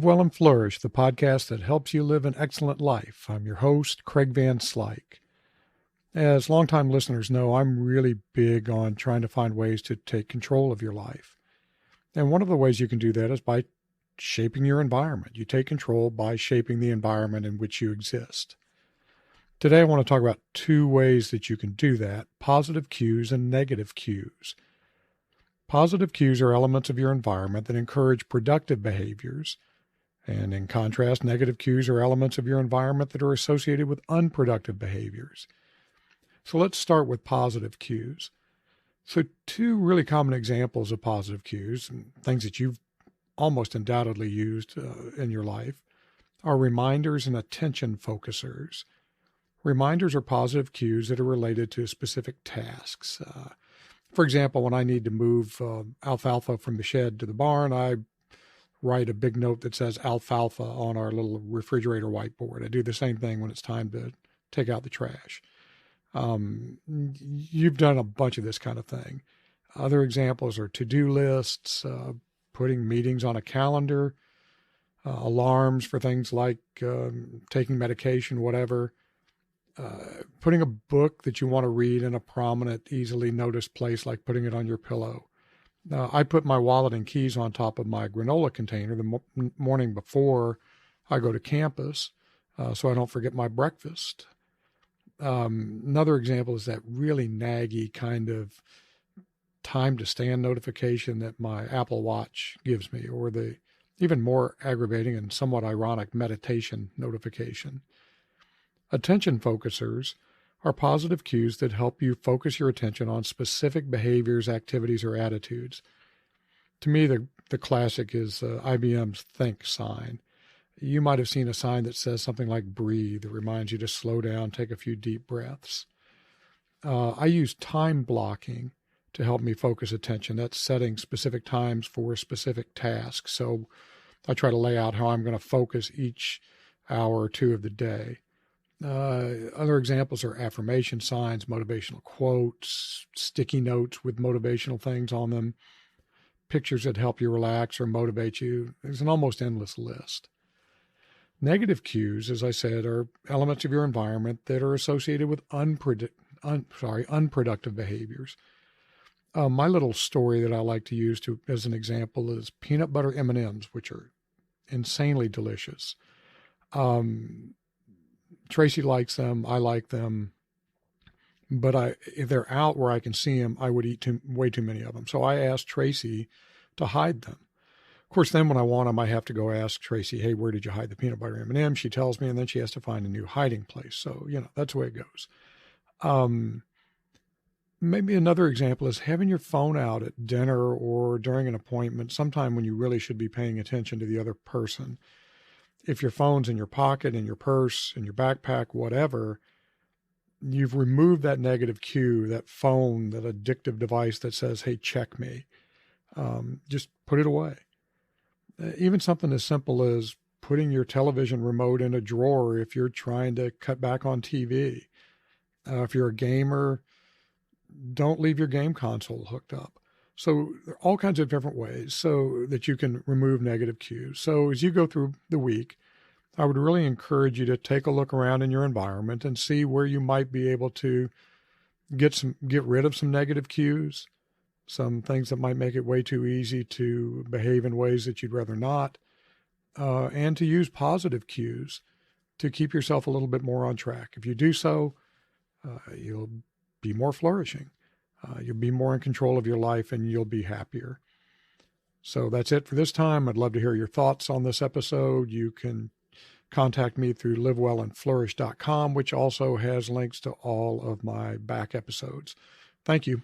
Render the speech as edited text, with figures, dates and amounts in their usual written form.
Live Well and Flourish, the podcast that helps you live an excellent life. I'm your host, Craig Van Slyke. As longtime listeners know, I'm really big on trying to find ways to take control of your life. And one of the ways you can do that is by shaping your environment. You take control by shaping the environment in which you exist. Today, I want to talk about two ways that you can do that: positive cues and negative cues. Positive cues are elements of your environment that encourage productive behaviors. And in contrast, negative cues are elements of your environment that are associated with unproductive behaviors. So let's start with positive cues. So two really common examples of positive cues, and things that you've almost undoubtedly used in your life, are reminders and attention focusers. Reminders are positive cues that are related to specific tasks. For example, when I need to move alfalfa from the shed to the barn, I write a big note that says alfalfa on our little refrigerator whiteboard. I do the same thing when it's time to take out the trash. You've done a bunch of this kind of thing. Other examples are to-do lists, putting meetings on a calendar, alarms for things like taking medication, whatever. Putting a book that you want to read in a prominent, easily noticed place, like putting it on your pillow. I put my wallet and keys on top of my granola container the morning before I go to campus, so I don't forget my breakfast. Another example is that really naggy kind of time to stand notification that my Apple Watch gives me, or the even more aggravating and somewhat ironic meditation notification. Attention focusers are positive cues that help you focus your attention on specific behaviors, activities, or attitudes. To me, the classic is IBM's Think sign. You might have seen a sign that says something like breathe. It reminds you to slow down, take a few deep breaths. I use time blocking to help me focus attention. That's setting specific times for specific tasks. So I try to lay out how I'm going to focus each hour or two of the day. Other examples are affirmation signs, motivational quotes, sticky notes with motivational things on them, pictures that help you relax or motivate you. There's an almost endless list. Negative cues, as I said, are elements of your environment that are associated with unproductive behaviors. My little story that I like to use as an example is peanut butter M&Ms, which are insanely delicious. Tracy likes them. I like them. But if they're out where I can see them, I would eat way too many of them. So I asked Tracy to hide them. Of course, then when I want them, I have to go ask Tracy, hey, where did you hide the peanut butter M&M? She tells me, and then she has to find a new hiding place. So, that's the way it goes. Maybe another example is having your phone out at dinner or during an appointment, sometime when you really should be paying attention to the other person. If your phone's in your pocket, in your purse, in your backpack, whatever, you've removed that negative cue, that phone, that addictive device that says, hey, check me. Just put it away. Even something as simple as putting your television remote in a drawer if you're trying to cut back on TV. If you're a gamer, don't leave your game console hooked up. So there are all kinds of different ways so that you can remove negative cues. So as you go through the week, I would really encourage you to take a look around in your environment and see where you might be able to get rid of some negative cues, some things that might make it way too easy to behave in ways that you'd rather not, and to use positive cues to keep yourself a little bit more on track. If you do so, you'll be more flourishing. You'll be more in control of your life, and you'll be happier. So that's it for this time. I'd love to hear your thoughts on this episode. You can contact me through livewellandflourish.com, which also has links to all of my back episodes. Thank you.